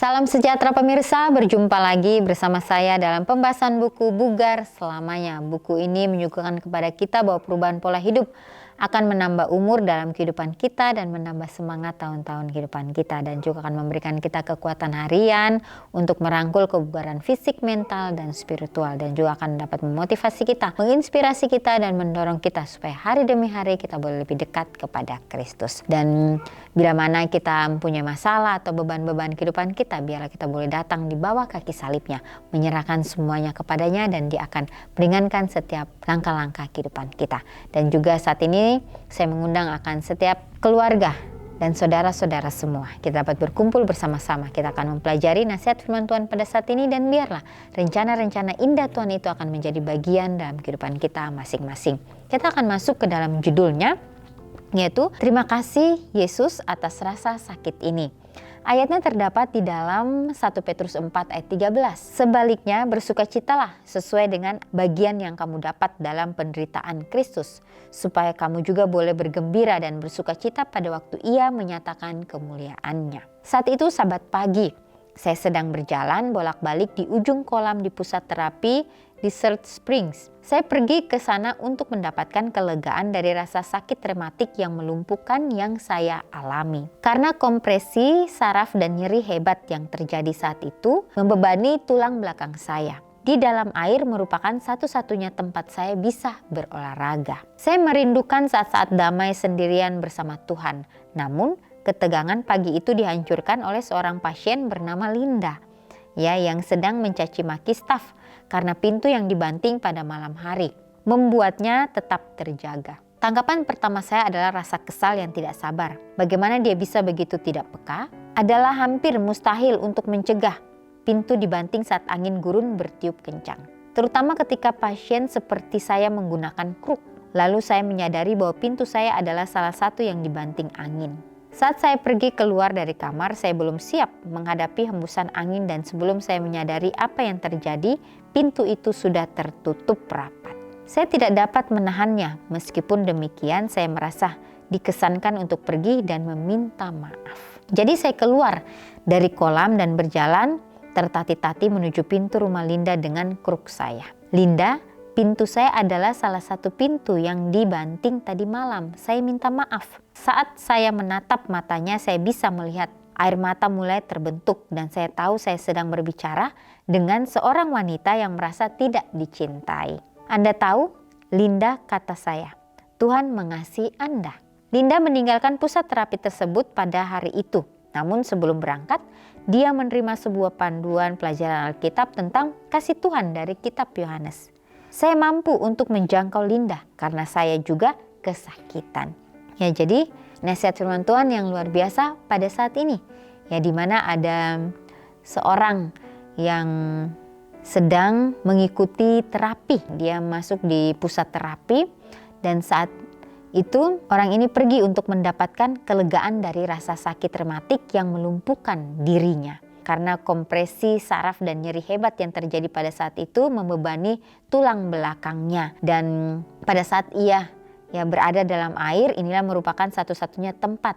Salam sejahtera pemirsa, berjumpa lagi bersama saya dalam pembahasan buku Bugar Selamanya. Buku ini menyuguhkan kepada kita bahwa perubahan pola hidup akan menambah umur dalam kehidupan kita dan menambah semangat tahun-tahun kehidupan kita, dan juga akan memberikan kita kekuatan harian untuk merangkul kebugaran fisik, mental, dan spiritual, dan juga akan dapat memotivasi kita, menginspirasi kita, dan mendorong kita supaya hari demi hari kita boleh lebih dekat kepada Kristus. Dan bila mana kita mempunyai masalah atau beban-beban kehidupan kita, biarlah kita boleh datang di bawah kaki salibnya, menyerahkan semuanya kepadanya, dan dia akan meringankan setiap langkah-langkah kehidupan kita. Dan juga saat ini saya mengundang akan setiap keluarga dan saudara-saudara semua. Kita dapat berkumpul bersama-sama. Kita akan mempelajari nasihat firman Tuhan pada saat ini, dan biarlah rencana-rencana indah Tuhan itu akan menjadi bagian dalam kehidupan kita masing-masing. Kita akan masuk ke dalam judulnya, yaitu terima kasih Yesus atas rasa sakit ini. Ayatnya terdapat di dalam 1 Petrus 4 ayat 13. Sebaliknya bersukacitalah sesuai dengan bagian yang kamu dapat dalam penderitaan Kristus, supaya kamu juga boleh bergembira dan bersukacita pada waktu Ia menyatakan kemuliaannya. Saat itu Sabat pagi, saya sedang berjalan bolak-balik di ujung kolam di pusat terapi di Salt Springs. Saya pergi ke sana untuk mendapatkan kelegaan dari rasa sakit rematik yang melumpuhkan yang saya alami. Karena kompresi, saraf, dan nyeri hebat yang terjadi saat itu membebani tulang belakang saya. Di dalam air merupakan satu-satunya tempat saya bisa berolahraga. Saya merindukan saat-saat damai sendirian bersama Tuhan. Namun, ketegangan pagi itu dihancurkan oleh seorang pasien bernama Linda, yang sedang mencaci maki staf karena pintu yang dibanting pada malam hari membuatnya tetap terjaga. Tanggapan pertama saya adalah rasa kesal yang tidak sabar. Bagaimana dia bisa begitu tidak peka? Adalah hampir mustahil untuk mencegah pintu dibanting saat angin gurun bertiup kencang. Terutama ketika pasien seperti saya menggunakan kruk. Lalu saya menyadari bahwa pintu saya adalah salah satu yang dibanting angin. Saat saya pergi keluar dari kamar, saya belum siap menghadapi hembusan angin, dan sebelum saya menyadari apa yang terjadi, pintu itu sudah tertutup rapat. Saya tidak dapat menahannya. Meskipun demikian, saya merasa dikesankan untuk pergi dan meminta maaf. Jadi saya keluar dari kolam dan berjalan tertati-tati menuju pintu rumah Linda dengan kruk saya. Linda, pintu saya adalah salah satu pintu yang dibanting tadi malam. Saya minta maaf. Saat saya menatap matanya, saya bisa melihat air mata mulai terbentuk, dan saya tahu saya sedang berbicara dengan seorang wanita yang merasa tidak dicintai. Anda tahu, Linda, kata saya, Tuhan mengasihi Anda. Linda meninggalkan pusat terapi tersebut pada hari itu. Namun sebelum berangkat, dia menerima sebuah panduan pelajaran Alkitab tentang kasih Tuhan dari kitab Yohanes. Saya mampu untuk menjangkau Linda karena saya juga kesakitan. Jadi nasihat firman Tuhan yang luar biasa pada saat ini. Di mana ada seorang yang sedang mengikuti terapi. Dia masuk di pusat terapi, dan saat itu orang ini pergi untuk mendapatkan kelegaan dari rasa sakit rematik yang melumpuhkan dirinya. Karena kompresi saraf dan nyeri hebat yang terjadi pada saat itu membebani tulang belakangnya. Dan pada saat ia berada dalam air, inilah merupakan satu-satunya tempat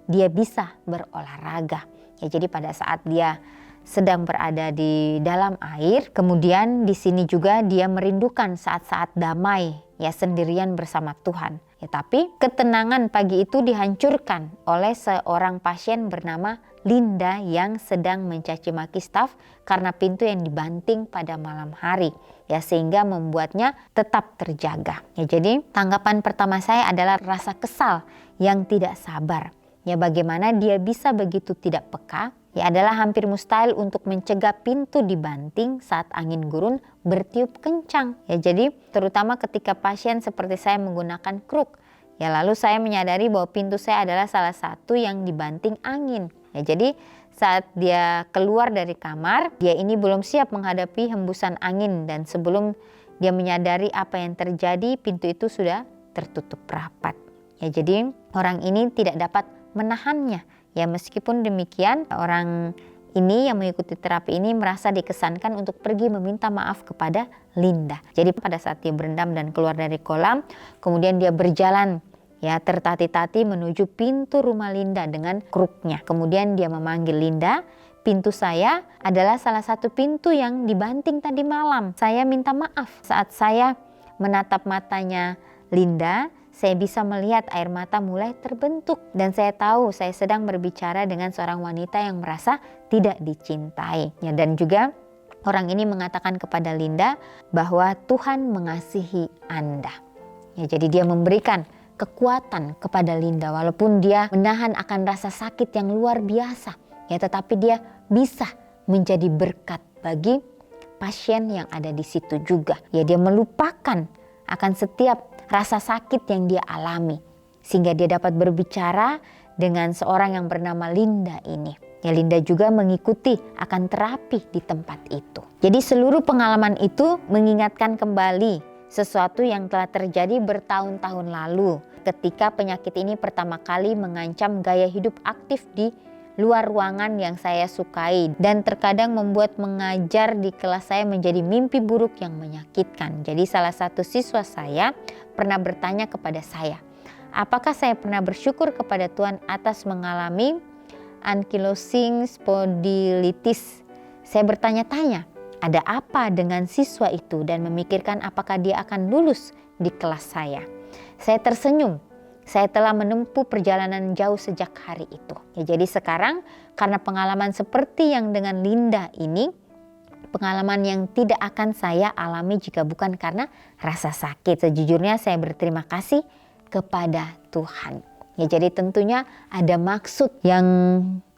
dia bisa berolahraga. Jadi pada saat dia sedang berada di dalam air, kemudian di sini juga dia merindukan saat-saat damai sendirian bersama Tuhan. Tapi ketenangan pagi itu dihancurkan oleh seorang pasien bernama Linda yang sedang mencaci maki staf karena pintu yang dibanting pada malam hari, sehingga membuatnya tetap terjaga. Jadi tanggapan pertama saya adalah rasa kesal yang tidak sabar. Bagaimana dia bisa begitu tidak peka? Adalah hampir mustahil untuk mencegah pintu dibanting saat angin gurun bertiup kencang. Jadi terutama ketika pasien seperti saya menggunakan kruk. Lalu saya menyadari bahwa pintu saya adalah salah satu yang dibanting angin. Jadi saat dia keluar dari kamar, dia ini belum siap menghadapi hembusan angin, dan sebelum dia menyadari apa yang terjadi, pintu itu sudah tertutup rapat. Jadi orang ini tidak dapat menahannya. Meskipun demikian, orang ini yang mengikuti terapi ini merasa dikesankan untuk pergi meminta maaf kepada Linda. Jadi pada saat dia berendam dan keluar dari kolam, kemudian dia berjalan tertati-tati menuju pintu rumah Linda dengan kruknya. Kemudian dia memanggil Linda, pintu saya adalah salah satu pintu yang dibanting tadi malam. Saya minta maaf. Saat saya menatap matanya Linda, saya bisa melihat air mata mulai terbentuk. Dan saya tahu saya sedang berbicara dengan seorang wanita yang merasa tidak dicintai. Ya, dan juga orang ini mengatakan kepada Linda bahwa Tuhan mengasihi Anda. Ya, jadi dia memberikan kekuatan kepada Linda walaupun dia menahan akan rasa sakit yang luar biasa. Ya, tetapi dia bisa menjadi berkat bagi pasien yang ada di situ juga. Ya, dia melupakan akan setiap rasa sakit yang dia alami sehingga dia dapat berbicara dengan seorang yang bernama Linda ini. Ya, Linda juga mengikuti akan terapi di tempat itu. Jadi seluruh pengalaman itu mengingatkan kembali sesuatu yang telah terjadi bertahun-tahun lalu ketika penyakit ini pertama kali mengancam gaya hidup aktif di luar ruangan yang saya sukai dan terkadang membuat mengajar di kelas saya menjadi mimpi buruk yang menyakitkan. Jadi salah satu siswa saya pernah bertanya kepada saya, apakah saya pernah bersyukur kepada Tuhan atas mengalami ankylosing spondylitis. Saya bertanya-tanya, ada apa dengan siswa itu dan memikirkan apakah dia akan lulus di kelas saya. Saya tersenyum. Saya telah menempuh perjalanan jauh sejak hari itu. Ya, jadi sekarang karena pengalaman seperti yang dengan Linda ini, pengalaman yang tidak akan saya alami jika bukan karena rasa sakit. Sejujurnya saya berterima kasih kepada Tuhan. Ya, jadi tentunya ada maksud yang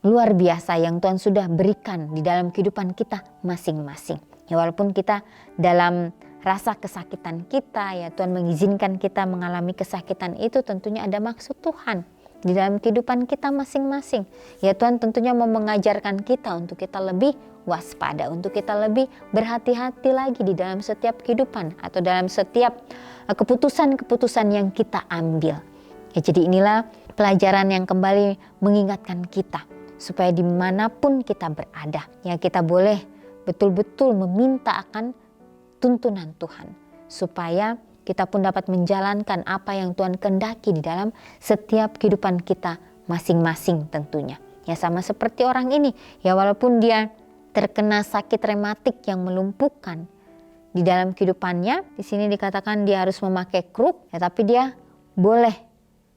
luar biasa yang Tuhan sudah berikan di dalam kehidupan kita masing-masing. Ya, walaupun kita dalam rasa kesakitan kita, ya Tuhan mengizinkan kita mengalami kesakitan itu, tentunya ada maksud Tuhan di dalam kehidupan kita masing-masing. Ya, Tuhan tentunya mau mengajarkan kita untuk kita lebih waspada, untuk kita lebih berhati-hati lagi di dalam setiap kehidupan atau dalam setiap keputusan-keputusan yang kita ambil. Ya, jadi inilah pelajaran yang kembali mengingatkan kita supaya dimanapun kita berada, ya kita boleh betul-betul meminta akan tuntunan Tuhan supaya kita pun dapat menjalankan apa yang Tuhan kehendaki di dalam setiap kehidupan kita masing-masing tentunya. Ya, sama seperti orang ini, ya walaupun dia terkena sakit rematik yang melumpuhkan di dalam kehidupannya, di sini dikatakan dia harus memakai kruk, ya tapi dia boleh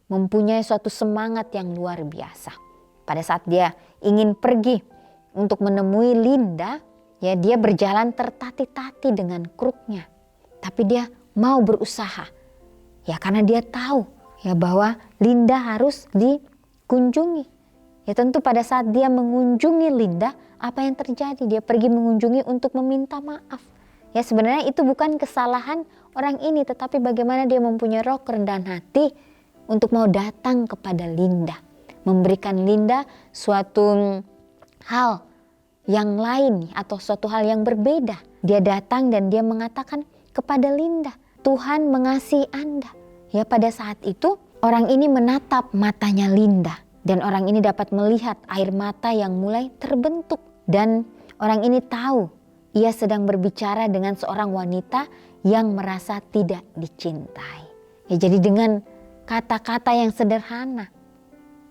mempunyai suatu semangat yang luar biasa. Pada saat dia ingin pergi untuk menemui Linda, ya dia berjalan tertatih-tatih dengan kruknya. Tapi dia mau berusaha. Ya karena dia tahu ya bahwa Linda harus dikunjungi. Ya tentu pada saat dia mengunjungi Linda, apa yang terjadi? Dia pergi mengunjungi untuk meminta maaf. Ya sebenarnya itu bukan kesalahan orang ini, tetapi bagaimana dia mempunyai roh kerendahan hati untuk mau datang kepada Linda. Memberikan Linda suatu hal yang lain atau suatu hal yang berbeda. Dia datang dan dia mengatakan kepada Linda, Tuhan mengasihi Anda. Ya pada saat itu orang ini menatap matanya Linda dan orang ini dapat melihat air mata yang mulai terbentuk. Dan orang ini tahu ia sedang berbicara dengan seorang wanita yang merasa tidak dicintai. Ya jadi dengan kata-kata yang sederhana,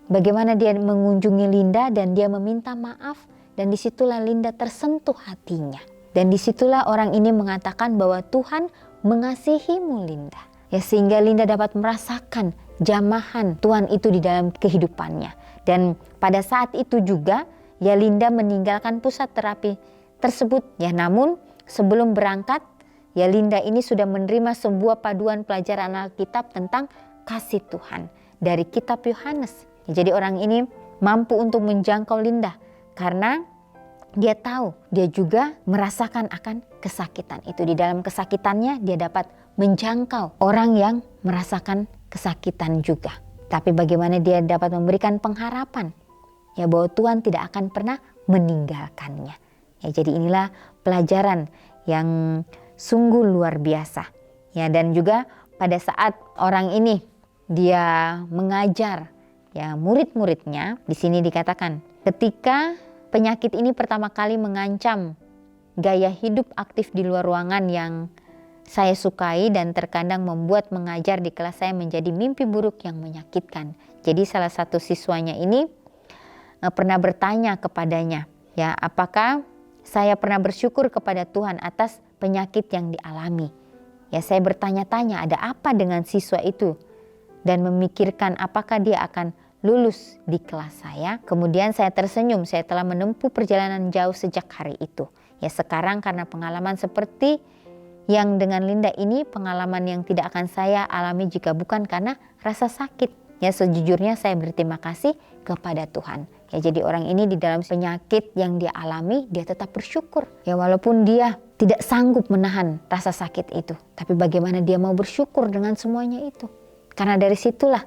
bagaimana dia mengunjungi Linda dan dia meminta maaf. Dan disitulah Linda tersentuh hatinya. Dan disitulah orang ini mengatakan bahwa Tuhan mengasihimu Linda. Ya sehingga Linda dapat merasakan jamahan Tuhan itu di dalam kehidupannya. Dan pada saat itu juga ya Linda meninggalkan pusat terapi tersebut. Ya namun sebelum berangkat ya Linda ini sudah menerima sebuah paduan pelajaran Alkitab tentang kasih Tuhan dari kitab Yohanes. Ya, jadi orang ini mampu untuk menjangkau Linda. Karena dia tahu, dia juga merasakan akan kesakitan itu. Di dalam kesakitannya dia dapat menjangkau orang yang merasakan kesakitan juga. Tapi bagaimana dia dapat memberikan pengharapan ya bahwa Tuhan tidak akan pernah meninggalkannya. Ya, jadi inilah pelajaran yang sungguh luar biasa. Ya, dan juga pada saat orang ini dia mengajar ya murid-muridnya, di sini dikatakan ketika penyakit ini pertama kali mengancam gaya hidup aktif di luar ruangan yang saya sukai dan terkadang membuat mengajar di kelas saya menjadi mimpi buruk yang menyakitkan. Jadi salah satu siswanya ini pernah bertanya kepadanya, Ya, apakah saya pernah bersyukur kepada Tuhan atas penyakit yang dialami? Ya, saya bertanya-tanya ada apa dengan siswa itu dan memikirkan apakah dia akan lulus di kelas saya. Kemudian saya tersenyum, saya telah menempuh perjalanan jauh sejak hari itu. Ya, sekarang karena pengalaman seperti yang dengan Linda ini, pengalaman yang tidak akan saya alami jika bukan karena rasa sakit. Ya, sejujurnya saya berterima kasih kepada Tuhan. Ya, jadi orang ini di dalam penyakit yang dia alami, dia tetap bersyukur. Ya, walaupun dia tidak sanggup menahan rasa sakit itu, tapi bagaimana dia mau bersyukur dengan semuanya itu. Karena dari situlah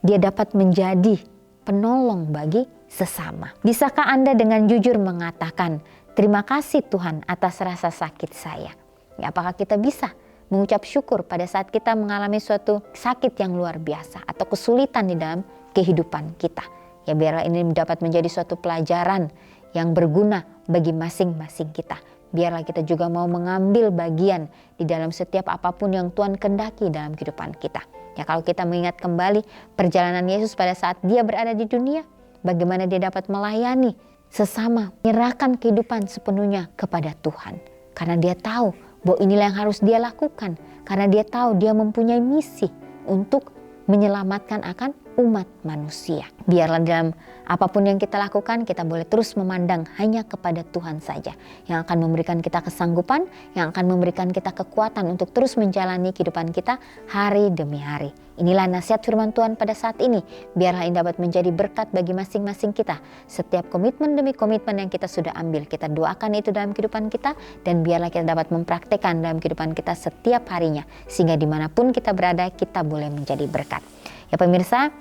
dia dapat menjadi penolong bagi sesama. Bisakah Anda dengan jujur mengatakan, terima kasih Tuhan atas rasa sakit saya? Ya, apakah kita bisa mengucap syukur pada saat kita mengalami suatu sakit yang luar biasa atau kesulitan di dalam kehidupan kita? Ya, biarlah ini dapat menjadi suatu pelajaran yang berguna bagi masing-masing kita. Biarlah kita juga mau mengambil bagian di dalam setiap apapun yang Tuhan kehendaki dalam kehidupan kita. Ya, kalau kita mengingat kembali perjalanan Yesus pada saat dia berada di dunia, bagaimana dia dapat melayani sesama, menyerahkan kehidupan sepenuhnya kepada Tuhan. Karena dia tahu bahwa inilah yang harus dia lakukan. Karena dia tahu dia mempunyai misi untuk menyelamatkan akan umat manusia. Biarlah dalam apapun yang kita lakukan, kita boleh terus memandang hanya kepada Tuhan saja, yang akan memberikan kita kesanggupan, yang akan memberikan kita kekuatan untuk terus menjalani kehidupan kita hari demi hari. Inilah nasihat firman Tuhan pada saat ini. Biarlah ini dapat menjadi berkat bagi masing-masing kita. Setiap komitmen demi komitmen yang kita sudah ambil, kita doakan itu dalam kehidupan kita, dan biarlah kita dapat mempraktekkan dalam kehidupan kita setiap harinya, sehingga dimanapun kita berada, kita boleh menjadi berkat. Ya pemirsa,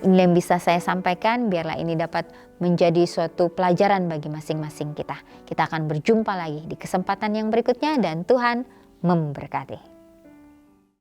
ini yang bisa saya sampaikan. Biarlah ini dapat menjadi suatu pelajaran bagi masing-masing kita. Kita akan berjumpa lagi di kesempatan yang berikutnya, dan Tuhan memberkati.